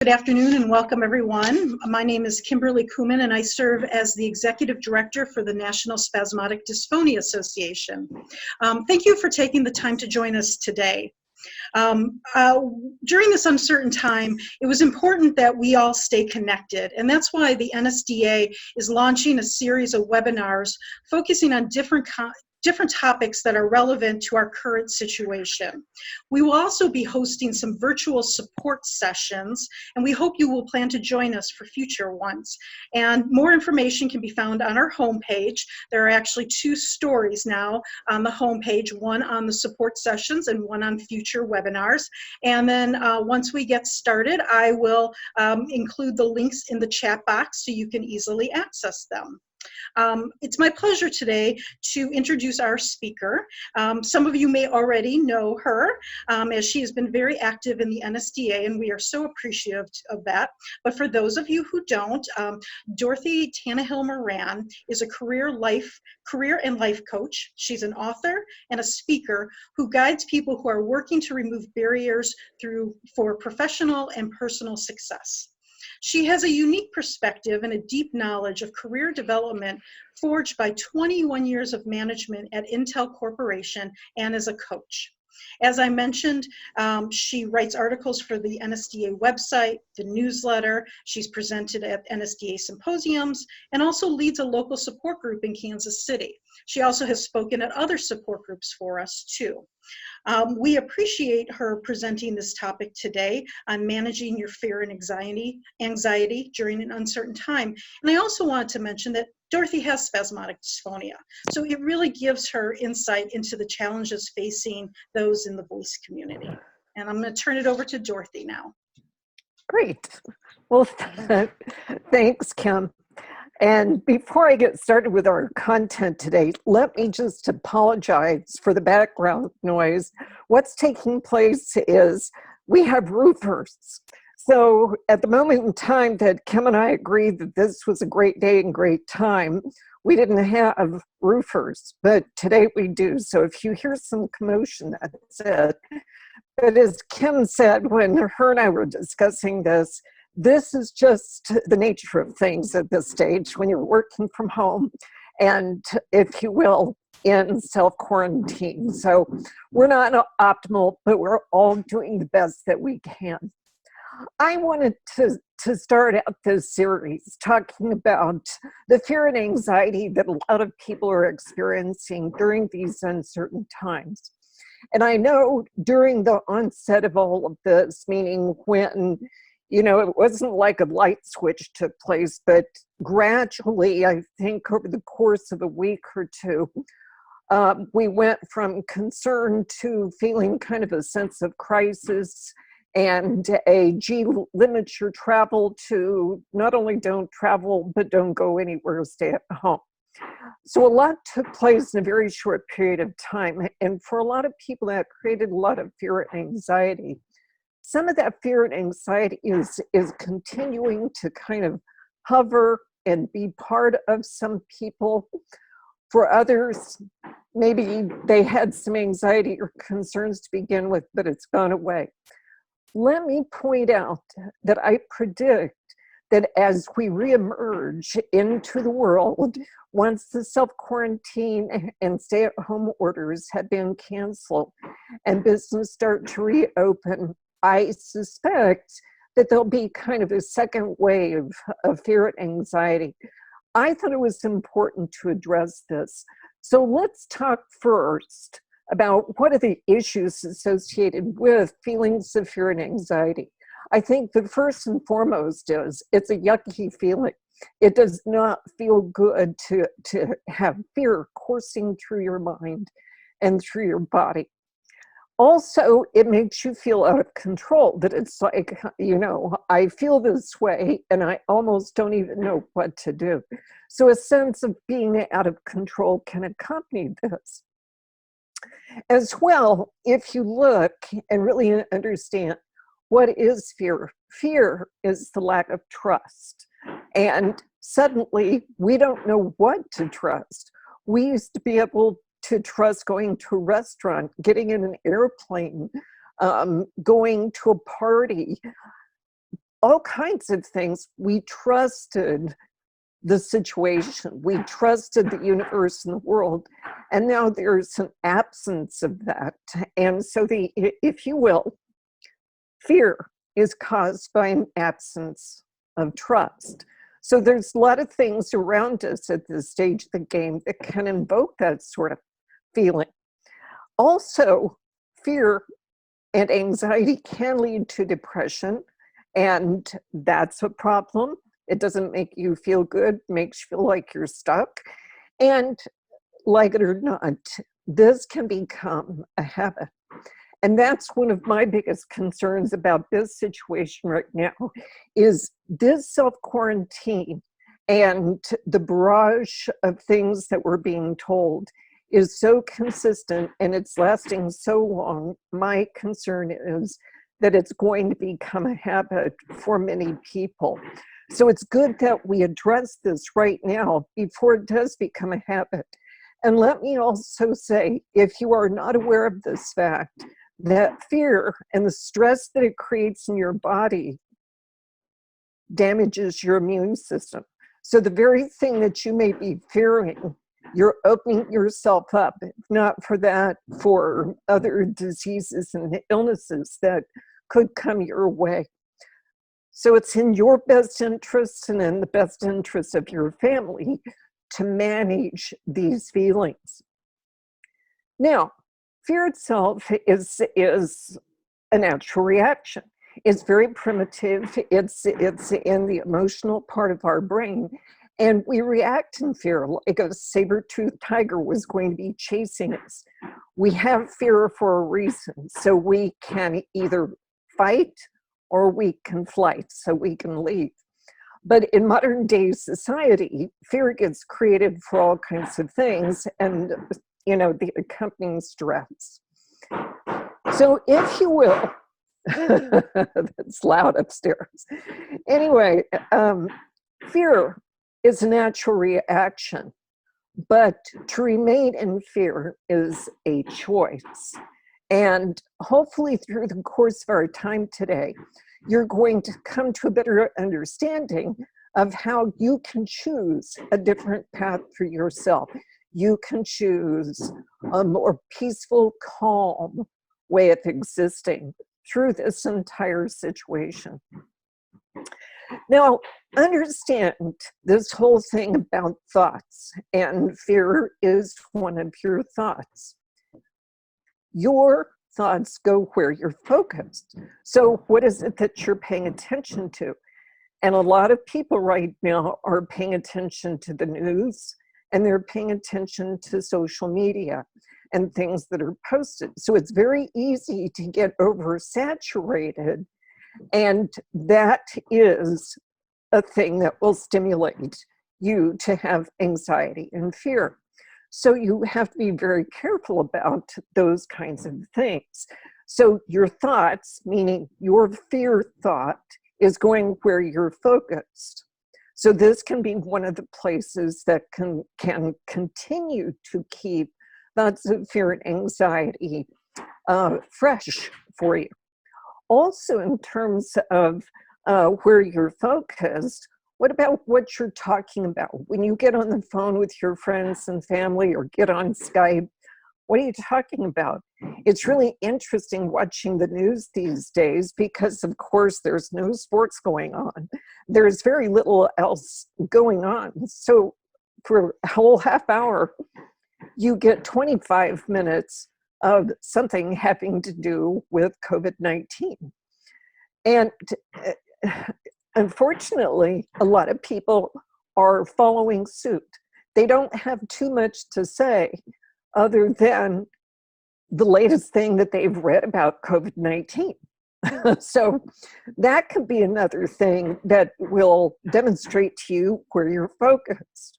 Good afternoon and welcome everyone. My name is Kimberly Kuhlman and I serve as the Executive Director for the National Spasmodic Dysphonia Association. Thank you for taking the time to join us today. During this uncertain time, it was important that we all stay connected, and that's why the NSDA is launching a series of webinars focusing on different topics that are relevant to our current situation. We will also be hosting some virtual support sessions, and we hope you will plan to join us for future ones. And more information can be found on our homepage. There are actually two stories now on the homepage, one on the support sessions and one on future webinars. And then once we get started, I will include the links in the chat box so you can easily access them. It's my pleasure today to introduce our speaker. Some of you may already know her, as she has been very active in the NSDA, and we are so appreciative of that. But for those of you who don't, Dorothy Tannahill-Moran is a career and life coach. She's an author and a speaker who guides people who are working to remove barriers for professional and personal success. She has a unique perspective and a deep knowledge of career development forged by 21 years of management at Intel Corporation and as a coach. As I mentioned, she writes articles for the NSDA website, the newsletter. She's presented at NSDA symposiums and also leads a local support group in Kansas City. She also has spoken at other support groups for us too. We appreciate her presenting this topic today on managing your fear and anxiety during an uncertain time. And I also wanted to mention that Dorothy has spasmodic dysphonia, so it really gives her insight into the challenges facing those in the voice community. And I'm going to turn it over to Dorothy now. Great. Well, thanks, Kim. And before I get started with our content today, let me just apologize for the background noise. What's taking place is we have roofers. So at the moment in time that Kim and I agreed that this was a great day and great time, we didn't have roofers, but today we do. So if you hear some commotion, that's it. But as Kim said, when her and I were discussing this is just the nature of things at this stage when you're working from home and, if you will, in self-quarantine. So we're not optimal, but we're all doing the best that we can. I wanted to start out this series talking about the fear and anxiety that a lot of people are experiencing during these uncertain times. And I know during the onset of all of this, meaning when it wasn't like a light switch took place, but gradually, I think over the course of a week or two, we went from concern to feeling kind of a sense of crisis and limit your travel to not only don't travel, but don't go anywhere, stay at home. So a lot took place in a very short period of time. And for a lot of people, that created a lot of fear and anxiety. Some of that fear and anxiety is continuing to kind of hover and be part of some people. For others, maybe they had some anxiety or concerns to begin with, but it's gone away. Let me point out that I predict that as we reemerge into the world, once the self-quarantine and stay-at-home orders have been canceled and business start to reopen, I suspect that there'll be kind of a second wave of fear and anxiety. I thought it was important to address this. So let's talk first about what are the issues associated with feelings of fear and anxiety. I think the first and foremost is it's a yucky feeling. It does not feel good to have fear coursing through your mind and through your body. Also, it makes you feel out of control, that it's like, I feel this way and I almost don't even know what to do. So a sense of being out of control can accompany this. As well, if you look and really understand what is fear, fear is the lack of trust. And suddenly, we don't know what to trust. We used to be able to trust going to a restaurant, getting in an airplane, going to a party. all kinds of things. We trusted the situation, we trusted the universe and the world, and now there's an absence of that. And so if you will, fear is caused by an absence of trust. So there's a lot of things around us at this stage of the game that can invoke that sort of feeling. Also, fear and anxiety can lead to depression, and that's a problem. It doesn't make you feel good, makes you feel like you're stuck. And like it or not, this can become a habit. And that's one of my biggest concerns about this situation right now, is this self-quarantine and the barrage of things that we're being told is so consistent and it's lasting so long. My concern is that it's going to become a habit for many people. So it's good that we address this right now before it does become a habit. And let me also say, if you are not aware of this fact, that fear and the stress that it creates in your body damages your immune system. So the very thing that you may be fearing, you're opening yourself up, if not for that, for other diseases and illnesses that could come your way. So it's in your best interest and in the best interest of your family to manage these feelings. Now, fear itself is a natural reaction. It's very primitive. It's in the emotional part of our brain. And we react in fear like a saber-toothed tiger was going to be chasing us. We have fear for a reason. So we can either fight or we can flight, so we can leave. But in modern day society, fear gets created for all kinds of things and, the accompanying stress. So if you will, that's loud upstairs. Anyway, fear is a natural reaction, but to remain in fear is a choice. And hopefully through the course of our time today, you're going to come to a better understanding of how you can choose a different path for yourself. You can choose a more peaceful, calm way of existing through this entire situation. Now, understand this whole thing about thoughts, and fear is one of your thoughts. Your thoughts go where you're focused. So what is it that you're paying attention to? And a lot of people right now are paying attention to the news, and they're paying attention to social media and things that are posted. So it's very easy to get oversaturated, and that is a thing that will stimulate you to have anxiety and fear. So you have to be very careful about those kinds of things. So your thoughts, meaning your fear thought, is going where you're focused. So this can be one of the places that can continue to keep thoughts of fear and anxiety fresh for you. Also, in terms of where you're focused, what about what you're talking about? When you get on the phone with your friends and family or get on Skype, what are you talking about? It's really interesting watching the news these days because, of course, there's no sports going on. There's very little else going on. So for a whole half hour, you get 25 minutes of something having to do with COVID-19. And unfortunately, a lot of people are following suit. They don't have too much to say other than the latest thing that they've read about COVID-19. So that could be another thing that will demonstrate to you where you're focused.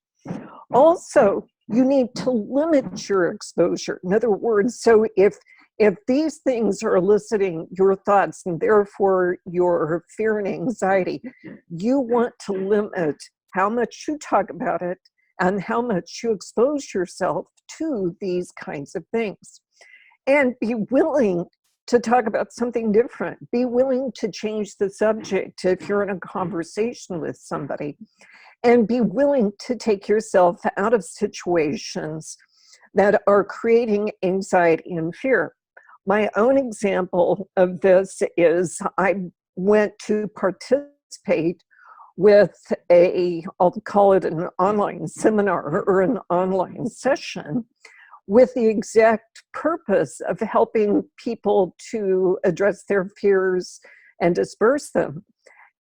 Also, you need to limit your exposure. In other words, so if these things are eliciting your thoughts and therefore your fear and anxiety, you want to limit how much you talk about it and how much you expose yourself to these kinds of things. And be willing to talk about something different. Be willing to change the subject if you're in a conversation with somebody, and be willing to take yourself out of situations that are creating anxiety and fear. My own example of this is I went to participate with I'll call it an online seminar or an online session, with the exact purpose of helping people to address their fears and disperse them.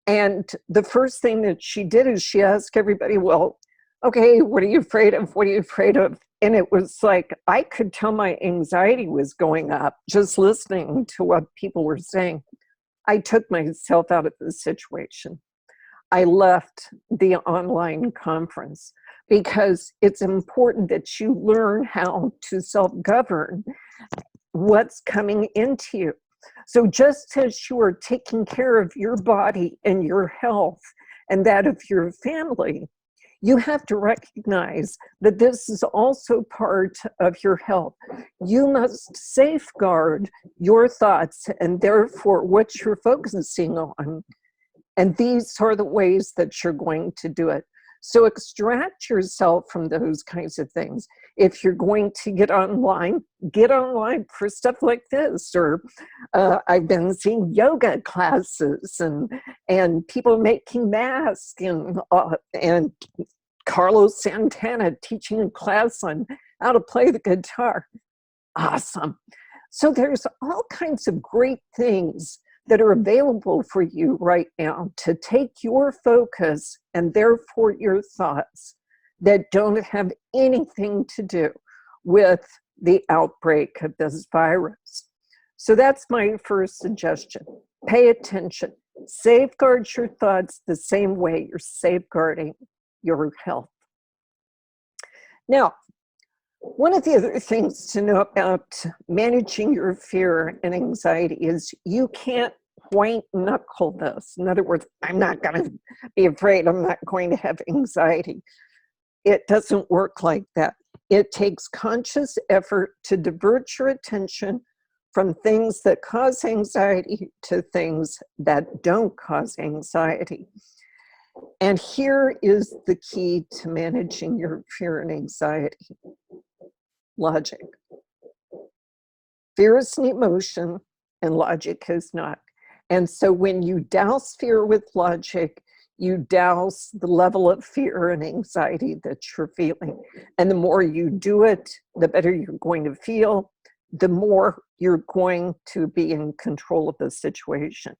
And the first thing that she did is she asked everybody, well, okay, what are you afraid of? What are you afraid of? And it was like, I could tell my anxiety was going up just listening to what people were saying. I took myself out of the situation. I left the online conference because it's important that you learn how to self-govern what's coming into you. So just as you are taking care of your body and your health and that of your family, you have to recognize that this is also part of your health. You must safeguard your thoughts and therefore what you're focusing on. And these are the ways that you're going to do it. So extract yourself from those kinds of things. If you're going to get online for stuff like this. Or I've been seeing yoga classes and people making masks and Carlos Santana teaching a class on how to play the guitar. Awesome. So there's all kinds of great things that are available for you right now to take your focus and therefore your thoughts that don't have anything to do with the outbreak of this virus. So that's my first suggestion. Pay attention. Safeguard your thoughts the same way you're safeguarding your health. Now, one of the other things to know about managing your fear and anxiety is you can't white knuckle this. In other words, I'm not going to be afraid, I'm not going to have anxiety. It doesn't work like that. It takes conscious effort to divert your attention from things that cause anxiety to things that don't cause anxiety. And here is the key to managing your fear and anxiety. Logic. Fear is an emotion and logic is not. And so when you douse fear with logic, you douse the level of fear and anxiety that you're feeling. And the more you do it, the better you're going to feel, the more you're going to be in control of the situation.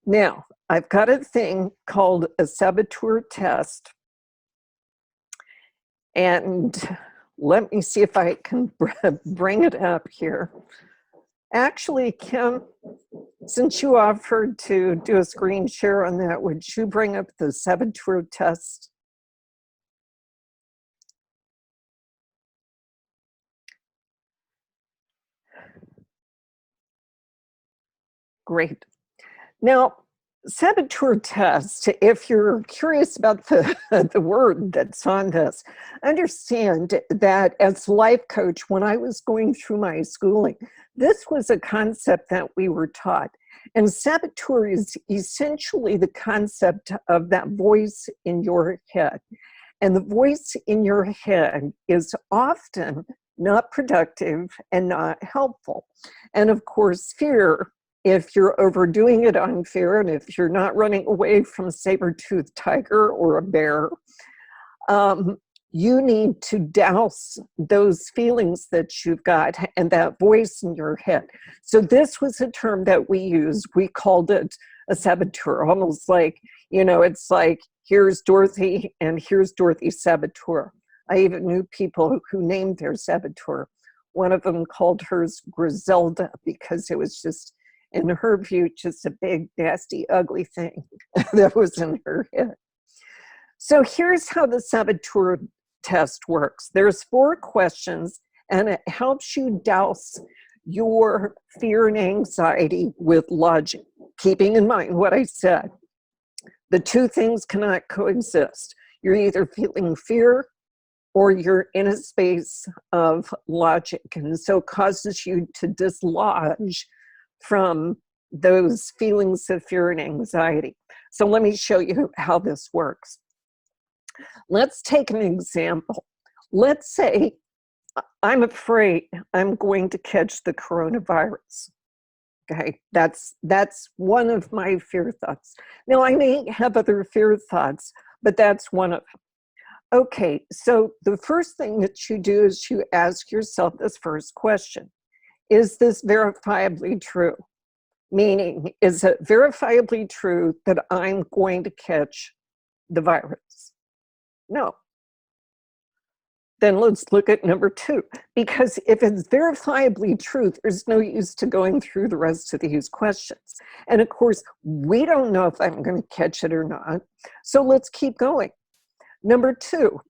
Now, I've got a thing called a Saboteur Test. And let me see if I can bring it up here. Actually, Kim, since you offered to do a screen share on that, would you bring up the Saboteur Test? Great. Now, Saboteur Test, if you're curious about the word that's on this, understand that as a life coach, when I was going through my schooling, this was a concept that we were taught. And saboteur is essentially the concept of that voice in your head. And the voice in your head is often not productive and not helpful. And of course, fear, if you're overdoing it on fear, and if you're not running away from a saber-toothed tiger or a bear, you need to douse those feelings that you've got and that voice in your head. So this was a term that we used. We called it a saboteur, almost like, you know, it's like, here's Dorothy and here's Dorothy's saboteur. I even knew people who named their saboteur. One of them called hers Griselda because it was just, in her view, just a big, nasty, ugly thing that was in her head. So here's how the Saboteur Test works. There's 4 questions, and it helps you douse your fear and anxiety with logic, keeping in mind what I said. The 2 things cannot coexist. You're either feeling fear or you're in a space of logic, and so it causes you to dislodge from those feelings of fear and anxiety. So let me show you how this works. Let's take an example. Let's say I'm afraid I'm going to catch the coronavirus. Okay, that's one of my fear thoughts. Now, I may have other fear thoughts, but that's one of them. Okay, so the first thing that you do is you ask yourself this first question. Is this verifiably true? Meaning, is it verifiably true that I'm going to catch the virus? No. Then let's look at number two, because if it's verifiably true, there's no use to going through the rest of these questions. And of course, we don't know if I'm going to catch it or not. So let's keep going. Number two,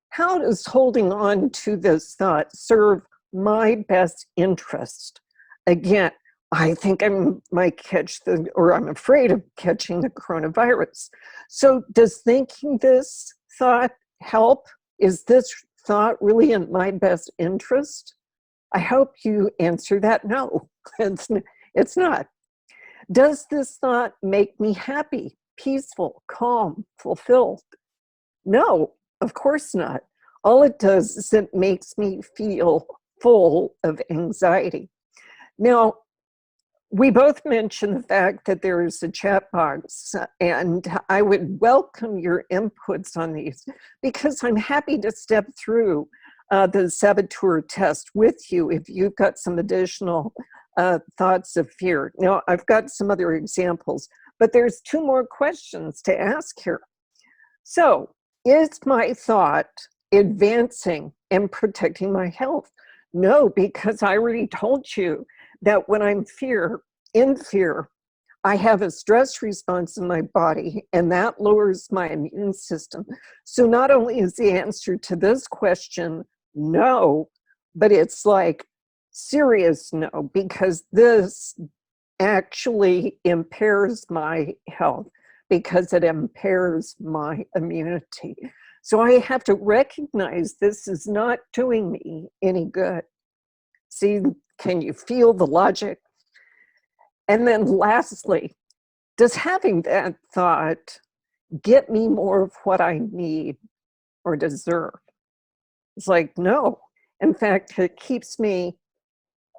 how does holding on to this thought serve my best interest? Again, I think I might catch or I'm afraid of catching the coronavirus. So does thinking this thought help? Is this thought really in my best interest? I hope you answer that no, it's not. Does this thought make me happy, peaceful, calm, fulfilled? No, of course not. All it does is it makes me feel full of anxiety. Now, we both mentioned the fact that there is a chat box, and I would welcome your inputs on these because I'm happy to step through the Saboteur Test with you if you've got some additional thoughts of fear. Now, I've got some other examples, but there's two more questions to ask here. So, is my thought advancing and protecting my health? No, because I already told you that when I'm in fear, I have a stress response in my body, and that lowers my immune system. So not only is the answer to this question no, but it's like serious no, because this actually impairs my health, because it impairs my immunity. So I have to recognize this is not doing me any good. See, can you feel the logic? And then lastly, does having that thought get me more of what I need or deserve? It's like, no. In fact, it keeps me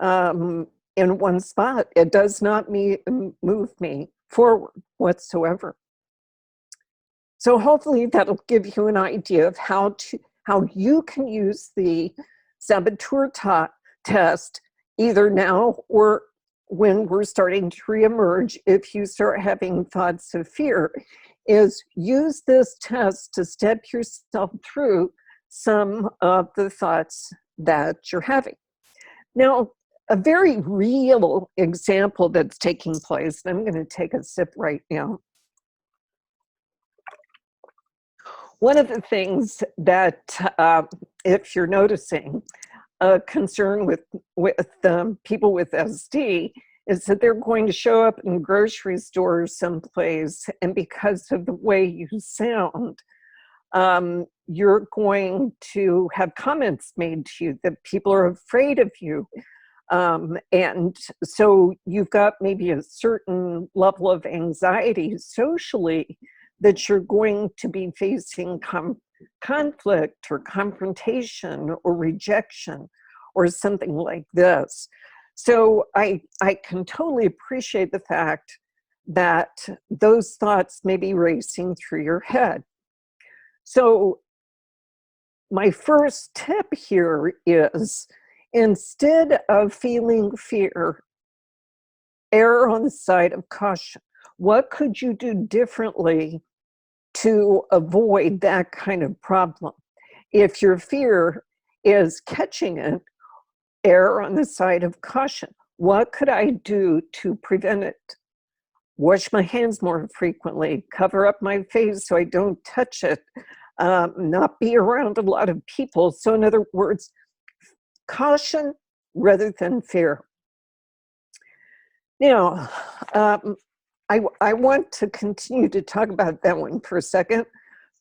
in one spot. It does not move me forward whatsoever. So hopefully that'll give you an idea of how you can use the Saboteur Test either now or when we're starting to reemerge. If you start having thoughts of fear, is use this test to step yourself through some of the thoughts that you're having. Now, a very real example that's taking place, and I'm going to take a sip right now. One of the things that, if you're noticing, a concern with people with SD is that they're going to show up in grocery stores someplace, and because of the way you sound, you're going to have comments made to you that people are afraid of you. And so you've got maybe a certain level of anxiety socially that you're going to be facing conflict or confrontation or rejection or something like this. So I can totally appreciate the fact that those thoughts may be racing through your head. So my first tip here is, instead of feeling fear, err on the side of caution. What could you do differently to avoid that kind of problem? If your fear is catching it, err on the side of caution. What could I do to prevent it? Wash my hands more frequently, cover up my face so I don't touch it, not be around a lot of people. So in other words, caution rather than fear. Now, I want to continue to talk about that one for a second,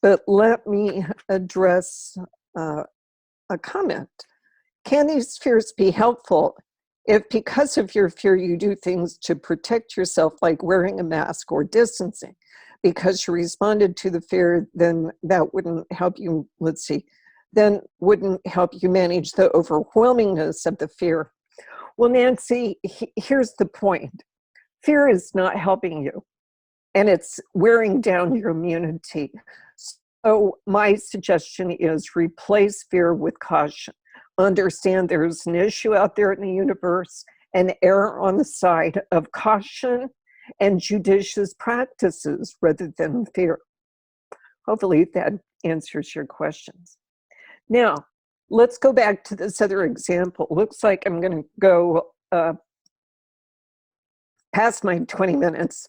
but let me address a comment. Can these fears be helpful? If because of your fear you do things to protect yourself, like wearing a mask or distancing, because you responded to the fear, then that wouldn't help you, let's see, then wouldn't help you manage the overwhelmingness of the fear. Well, Nancy, here's the point. Fear is not helping you, and it's wearing down your immunity. So my suggestion is replace fear with caution. Understand there's an issue out there in the universe, and err on the side of caution and judicious practices rather than fear. Hopefully that answers your questions. Now, let's go back to this other example. Looks like I'm going to go past my 20 minutes,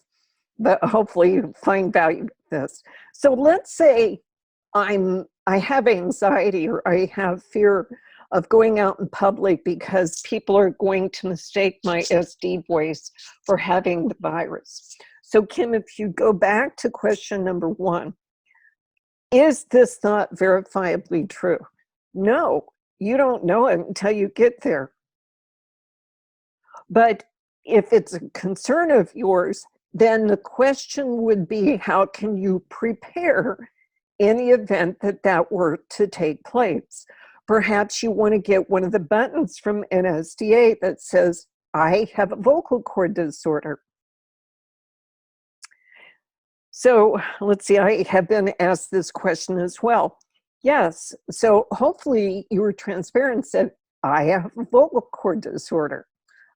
but hopefully you find value in this. So let's say I have anxiety, or I have fear of going out in public because people are going to mistake my SD voice for having the virus. So Kim, if you go back to question number 1, is this thought verifiably true? No, you don't know it until you get there. But if it's a concern of yours, then the question would be, how can you prepare in the event that that were to take place? Perhaps you want to get one of the buttons from NSDA that says, I have a vocal cord disorder. So let's see, I have been asked this question as well. Yes, so hopefully you were transparent and said, I have a vocal cord disorder.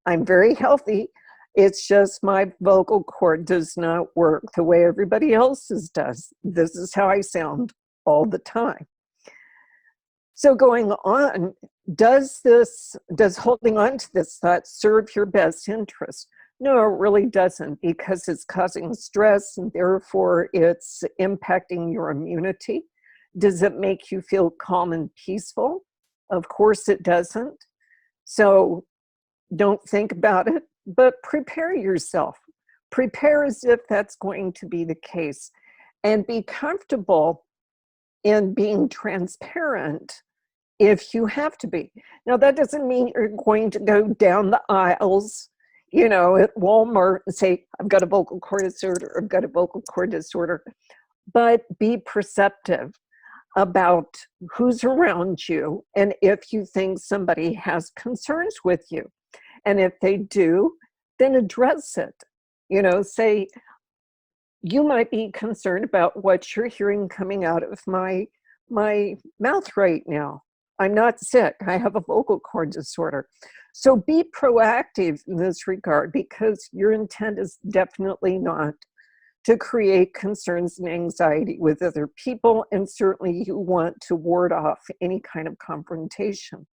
I'm very healthy. It's just my vocal cord does not work the way everybody else's does. This is how I sound all the time. So going on, does holding on to this thought serve your best interest? No, it really doesn't, because it's causing stress and therefore it's impacting your immunity. Does it make you feel calm and peaceful? Of course it doesn't. So don't think about it, but prepare yourself. Prepare as if that's going to be the case, and be comfortable in being transparent if you have to be. Now, that doesn't mean you're going to go down the aisles, you know, at Walmart and say, I've got a vocal cord disorder, I've got a vocal cord disorder, but be perceptive about who's around you and if you think somebody has concerns with you. And if they do, then address it. You know, say, you might be concerned about what you're hearing coming out of my mouth right now. I'm not sick. I have a vocal cord disorder. So be proactive in this regard, because your intent is definitely not to create concerns and anxiety with other people, and certainly you want to ward off any kind of confrontation.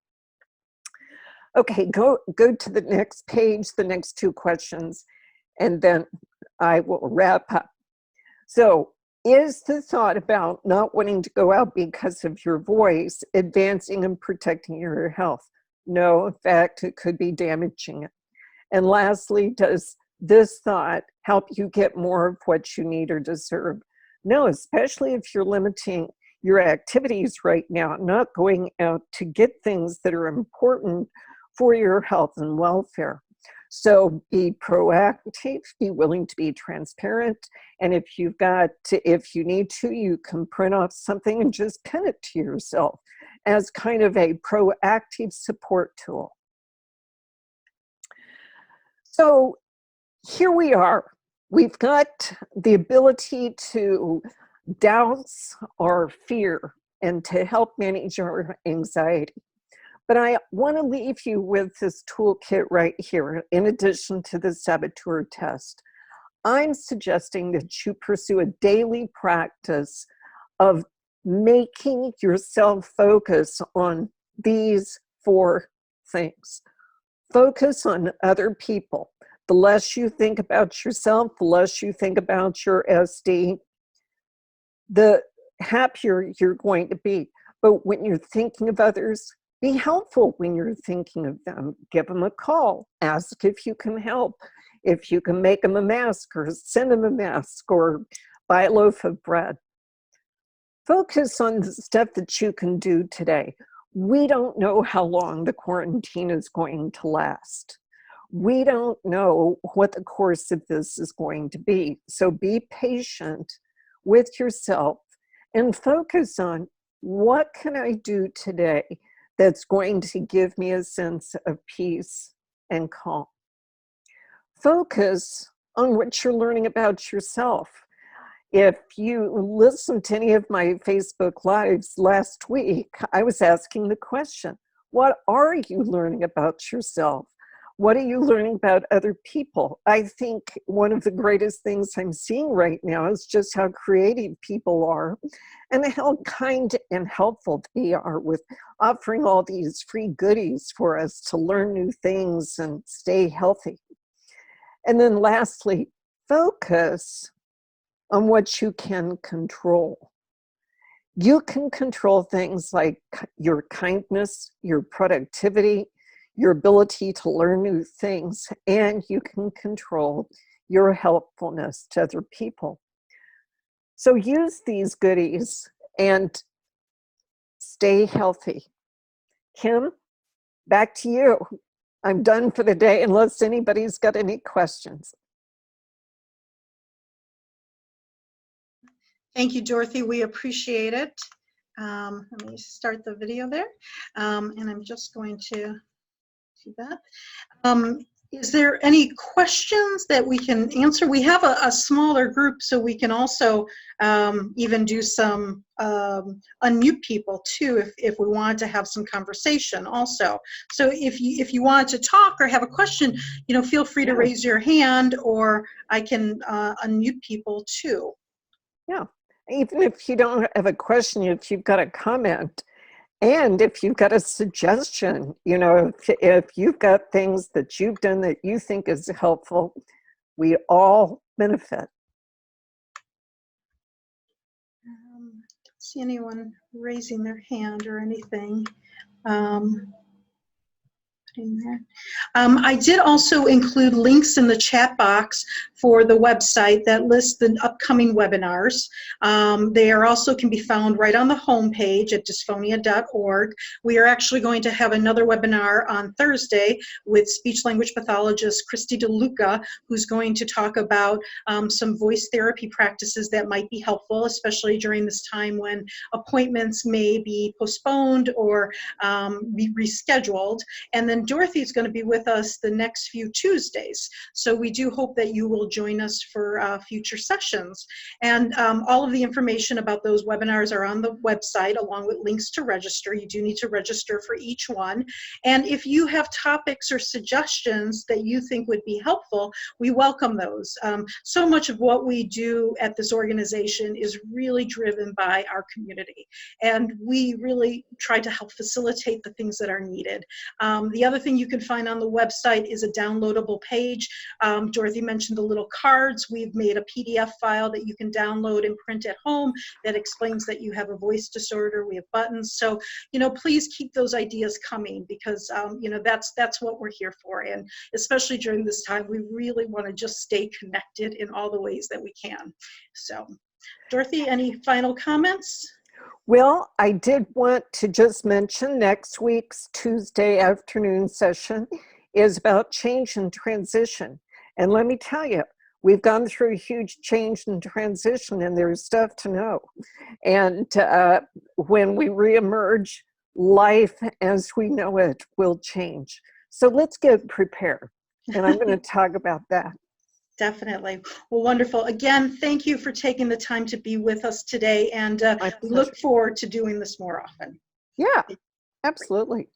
Okay, go to the next page, the next 2 questions, and then I will wrap up. So, is the thought about not wanting to go out because of your voice advancing and protecting your health? No, in fact, it could be damaging it. And lastly, does this thought help you get more of what you need or deserve? No, especially if you're limiting your activities right now, not going out to get things that are important for your health and welfare. So be proactive, be willing to be transparent, and if you need to, you can print off something and just pin it to yourself as kind of a proactive support tool. So here we are. We've got the ability to douse our fear and to help manage our anxiety. But I want to leave you with this toolkit right here. In addition to the Saboteur Test, I'm suggesting that you pursue a daily practice of making yourself focus on these 4 things. Focus on other people. The less you think about yourself, the less you think about your SD, the happier you're going to be. But when you're thinking of others, be helpful when you're thinking of them. Give them a call. Ask if you can help. If you can make them a mask or send them a mask or buy a loaf of bread. Focus on the stuff that you can do today. We don't know how long the quarantine is going to last. We don't know what the course of this is going to be. So be patient with yourself and focus on, what can I do today that's going to give me a sense of peace and calm? Focus on what you're learning about yourself. If you listened to any of my Facebook Lives last week, I was asking the question, what are you learning about yourself? What are you learning about other people? I think one of the greatest things I'm seeing right now is just how creative people are and how kind and helpful they are with offering all these free goodies for us to learn new things and stay healthy. And then lastly, focus on what you can control. You can control things like your kindness, your productivity, your ability to learn new things, and you can control your helpfulness to other people. So use these goodies and stay healthy. Kim, back to you. I'm done for the day unless anybody's got any questions. Thank you, Dorothy. We appreciate it. Let me start the video there. And I'm just going to do that. Is there any questions that we can answer? We have a smaller group, so we can also even do some unmute people too, if we wanted to have some conversation also. So if you wanted to talk or have a question, feel free to raise your hand, or I can unmute people too. Yeah, even if you don't have a question, if you've got a comment, and if you've got a suggestion, if you've got things that you've done that you think is helpful, we all benefit. Don't see anyone raising their hand or anything. I did also include links in the chat box for the website that lists the upcoming webinars. They also can be found right on the homepage at dysphonia.org. We are actually going to have another webinar on Thursday with speech-language pathologist Christy DeLuca, who's going to talk about some voice therapy practices that might be helpful, especially during this time when appointments may be postponed or be rescheduled. And then Dorothy is going to be with us the next few Tuesdays. So we do hope that you will join us for future sessions. And all of the information about those webinars are on the website, along with links to register. You do need to register for each one. And if you have topics or suggestions that you think would be helpful, we welcome those. So much of what we do at this organization is really driven by our community. And we really try to help facilitate the things that are needed. The other thing you can find on the website is a downloadable page. Dorothy mentioned the little cards. We've made a PDF file that you can download and print at home that explains that you have a voice disorder. We have buttons. So, please keep those ideas coming, because, that's what we're here for. And especially during this time, we really want to just stay connected in all the ways that we can. So, Dorothy, any final comments? Well, I did want to just mention next week's Tuesday afternoon session is about change and transition. And let me tell you, we've gone through a huge change and transition, and there's stuff to know. And when we reemerge, life as we know it will change. So let's get prepared. And I'm going to talk about that. Definitely. Well, wonderful. Again, thank you for taking the time to be with us today, and we look forward to doing this more often. Yeah, absolutely.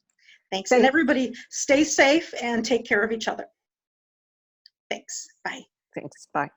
Thanks. And everybody, stay safe and take care of each other. Thanks. Bye. Thanks. Bye.